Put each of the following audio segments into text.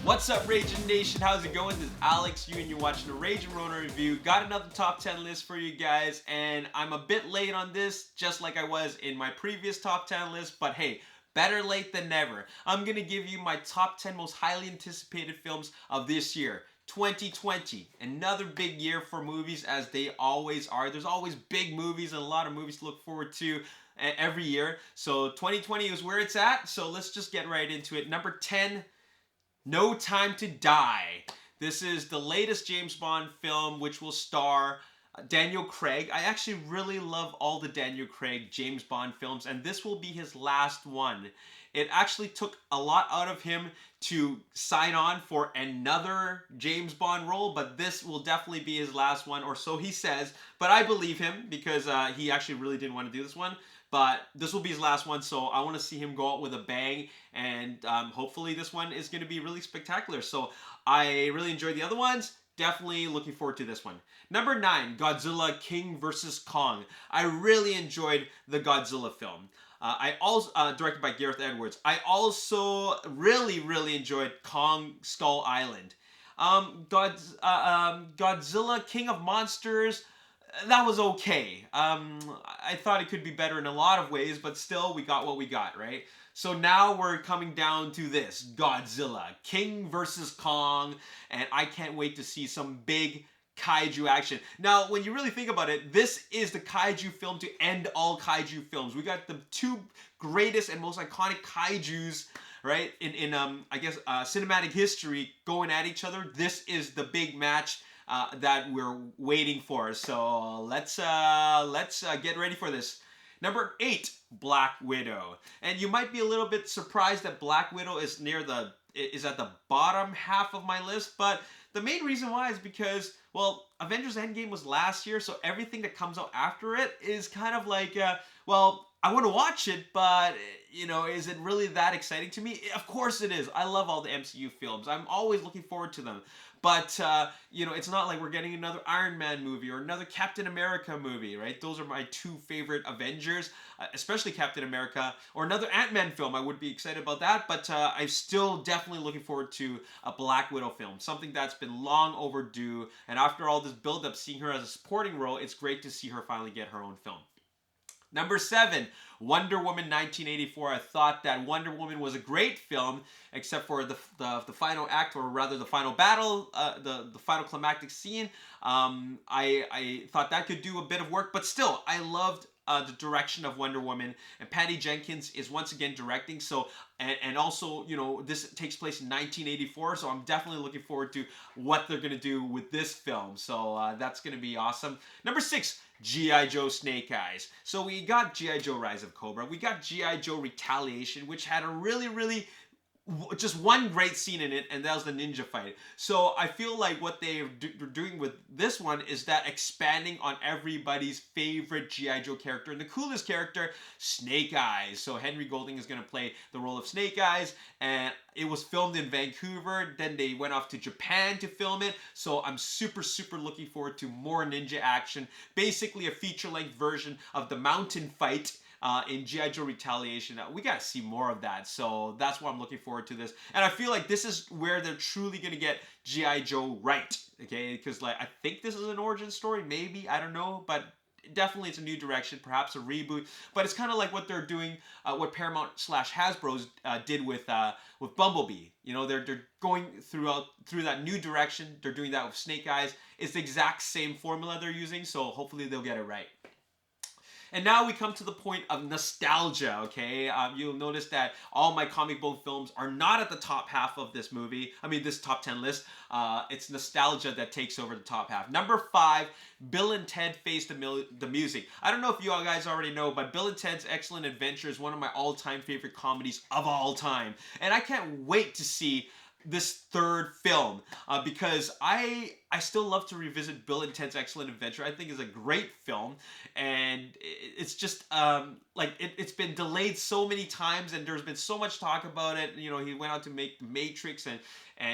What's up, Ragin Nation? How's it going? This is Alex, and you're watching the Ragin Ronin review. Got another top 10 list for you guys, and I'm a bit late on this, just like I was in my previous top 10 list, but hey, better late than never. I'm gonna give you my top 10 most highly anticipated films of this year. 2020, another big year for movies, as they always are. There's always big movies and a lot of movies to look forward to every year. So 2020 is where it's at, so let's just get right into it. Number 10, No Time to Die. This is the latest James Bond film, which will star Daniel Craig. I actually really love all the Daniel Craig James Bond films, and this will be his last one. It actually took a lot out of him to sign on for another James Bond role, but this will definitely be his last one, or so he says. But I believe him, because he actually really didn't want to do this one. But this will be his last one, so I want to see him go out with a bang, and hopefully this one is going to be really spectacular. So I really enjoyed the other ones. Definitely looking forward to this one. Number 9, Godzilla King vs. Kong. I really enjoyed the Godzilla film. I also directed by Gareth Edwards. I also really enjoyed Kong Skull Island. Godzilla King of Monsters, that was okay. I thought it could be better in a lot of ways, but still, we got what we got, right? So now we're coming down to this, Godzilla, King versus Kong, and I can't wait to see some big kaiju action. Now, when you really think about it, this is the kaiju film to end all kaiju films. We got the two greatest and most iconic kaijus, right, in I guess cinematic history going at each other. This is the big match that we're waiting for. So let's get ready for this. Number 8, Black Widow. And you might be a little bit surprised that Black Widow is at the bottom half of my list, but the main reason why is because, well, Avengers Endgame was last year, so everything that comes out after it is kind of like, well, I want to watch it, but, you know, is it really that exciting to me? Of course it is. I love all the MCU films. I'm always looking forward to them. But, you know, it's not like we're getting another Iron Man movie or another Captain America movie, right? Those are my two favorite Avengers, especially Captain America, or another Ant-Man film. I would be excited about that, but I'm still definitely looking forward to a Black Widow film, something that's been long overdue. And after all this build-up, seeing her as a supporting role, it's great to see her finally get her own film. Number 7, Wonder Woman 1984. I thought that Wonder Woman was a great film, except for the final act, or rather the final battle, the final climactic scene. I thought that could do a bit of work, but still, I loved the direction of Wonder Woman, and Patty Jenkins is once again directing. So, and also, you know, this takes place in 1984, so I'm definitely looking forward to what they're gonna do with this film. So that's gonna be awesome. Number 6, G.I. Joe Snake Eyes. So we got G.I. Joe Rise of Cobra. We got G.I. Joe Retaliation, which had a really just one great scene in it, and that was the ninja fight. So I feel like what they're doing with this one is that expanding on everybody's favorite G.I. Joe character, and the coolest character, Snake Eyes. So Henry Golding is going to play the role of Snake Eyes, and it was filmed in Vancouver. Then they went off to Japan to film it. So I'm super looking forward to more ninja action. Basically a feature-length version of the mountain fight in G.I. Joe Retaliation. We got to see more of that, so that's why I'm looking forward to this. And I feel like this is where they're truly going to get G.I. Joe right, okay? Because, like, I think this is an origin story, maybe, I don't know, but definitely it's a new direction, perhaps a reboot. But it's kind of like what they're doing, what Paramount/Hasbro did with Bumblebee. You know, they're going through that new direction. They're doing that with Snake Eyes. It's the exact same formula they're using, so hopefully they'll get it right. And now we come to the point of nostalgia, okay? You'll notice that all my comic book films are not at the top half of this movie. I mean, this top 10 list. It's nostalgia that takes over the top half. Number 5, Bill and Ted Face the Music. I don't know if you all guys already know, but Bill and Ted's Excellent Adventure is one of my all-time favorite comedies of all time. And I can't wait to see this third film, because I I still love to revisit Bill and Ted's Excellent Adventure. I think it's a great film, and it's just like it's been delayed so many times, and there's been so much talk about it. You know, he went out to make The Matrix, and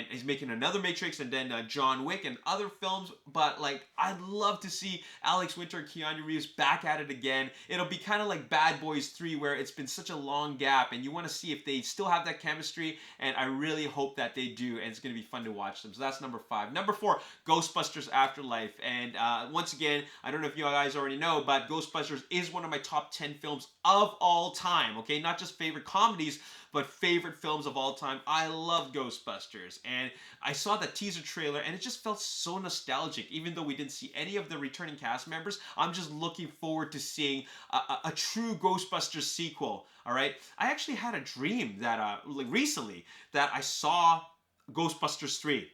he's making another Matrix, and then John Wick and other films. But like, I'd love to see Alex Winter and Keanu Reeves back at it again. It'll be kind of like Bad Boys 3, where it's been such a long gap, and you want to see if they still have that chemistry. And I really hope that they do, and it's going to be fun to watch them. So that's number 5. Number 4, Ghostbusters Afterlife. And once again, I don't know if you guys already know, but Ghostbusters is one of my top 10 films of all time. Okay, not just favorite comedies, but favorite films of all time. I love Ghostbusters, and I saw the teaser trailer, and it just felt so nostalgic. Even though we didn't see any of the returning cast members, I'm just looking forward to seeing a true Ghostbusters sequel. All right, I actually had a dream that like recently that I saw Ghostbusters 3.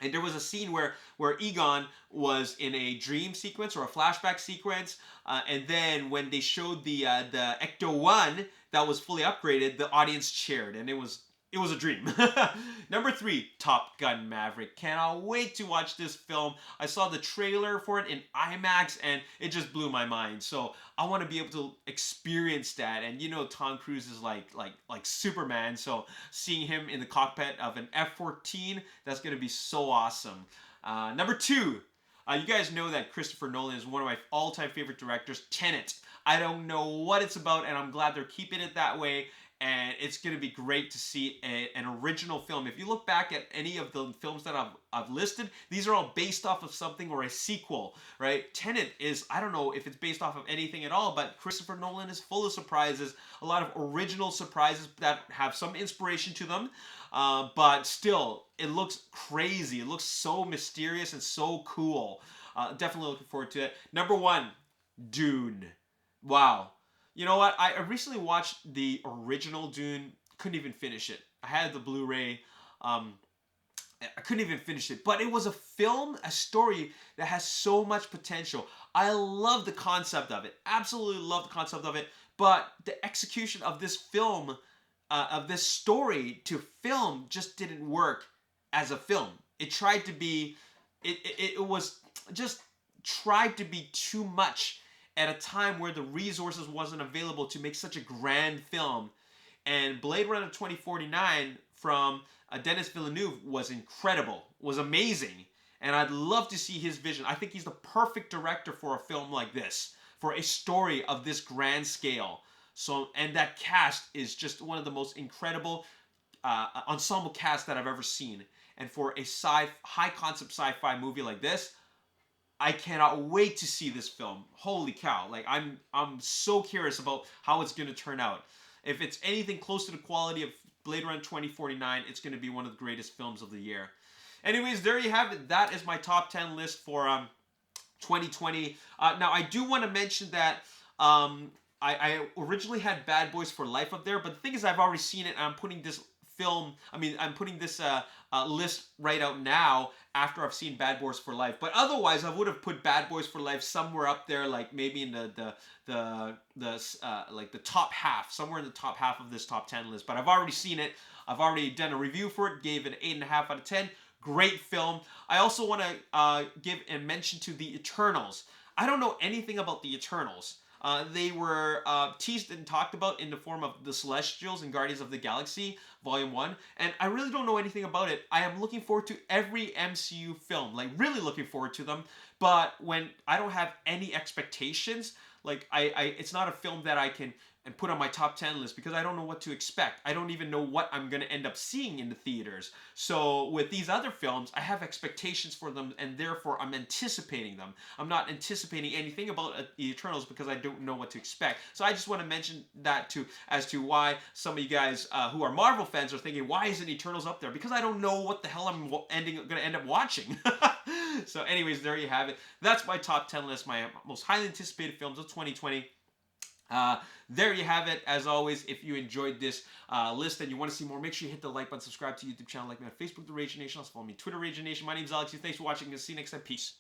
And there was a scene where Egon was in a dream sequence or a flashback sequence, and then when they showed the Ecto-1 that was fully upgraded, the audience cheered, and it was a dream. Number 3, Top Gun Maverick. Cannot wait to watch this film. I saw the trailer for it in IMAX, and it just blew my mind. So I want to be able to experience that. And you know, Tom Cruise is like Superman. So seeing him in the cockpit of an F-14, that's gonna be so awesome. Number 2, you guys know that Christopher Nolan is one of my all-time favorite directors. Tenet. I don't know what it's about, and I'm glad they're keeping it that way. And it's going to be great to see an original film. If you look back at any of the films that I've listed, these are all based off of something or a sequel, right? Tenet is, I don't know if it's based off of anything at all, but Christopher Nolan is full of surprises, a lot of original surprises that have some inspiration to them, but still, it looks crazy. It looks so mysterious and so cool. Definitely looking forward to it. Number 1, Dune. Wow. You know what? I recently watched the original Dune. Couldn't even finish it. I had the Blu-ray. I couldn't even finish it. But it was a film, a story that has so much potential. I love the concept of it. Absolutely love the concept of it. But the execution of this film, of this story to film, just didn't work as a film. It tried to be, it was just tried to be too much at a time where the resources wasn't available to make such a grand film. And Blade Runner 2049 from Denis Villeneuve was incredible, was amazing. And I'd love to see his vision. I think he's the perfect director for a film like this, for a story of this grand scale. So, and that cast is just one of the most incredible ensemble cast that I've ever seen. And for a high concept sci-fi movie like this, I cannot wait to see this film. Holy cow. Like, I'm so curious about how it's going to turn out. If it's anything close to the quality of Blade Runner 2049, it's going to be one of the greatest films of the year. Anyways, there you have it. That is my top 10 list for 2020. Now, I do want to mention that I originally had Bad Boys for Life up there, but the thing is I've already seen it, and I'm putting this I'm putting this list right out now after I've seen Bad Boys for Life. But otherwise, I would have put Bad Boys for Life somewhere up there, like maybe in like the top half, somewhere in the top half of this top 10 list. But I've already seen it. I've already done a review for it. Gave it an 8.5 out of 10. Great film. I also want to give a mention to The Eternals. I don't know anything about The Eternals. They were teased and talked about in the form of The Celestials and Guardians of the Galaxy Volume 1, and I really don't know anything about it. I am looking forward to every MCU film, like really looking forward to them, but when I don't have any expectations, like it's not a film that I can put on my top 10 list because I don't know what to expect. I don't even know what I'm going to end up seeing in the theaters. So with these other films, I have expectations for them, and therefore I'm anticipating them. I'm not anticipating anything about The Eternals because I don't know what to expect. So I just want to mention that as to why some of you guys who are Marvel fans are thinking, why isn't Eternals up there? Because I don't know what the hell I'm going to end up watching. So anyways, there you have it. That's my top 10 list, my most highly anticipated films of 2020. There you have it. As always, if you enjoyed this list and you want to see more, make sure you hit the like button, subscribe to the YouTube channel, like me on Facebook, The Ragin Nation. Also follow me on Twitter, Ragin Nation. My name is Alex. Thanks for watching. See you next time. Peace.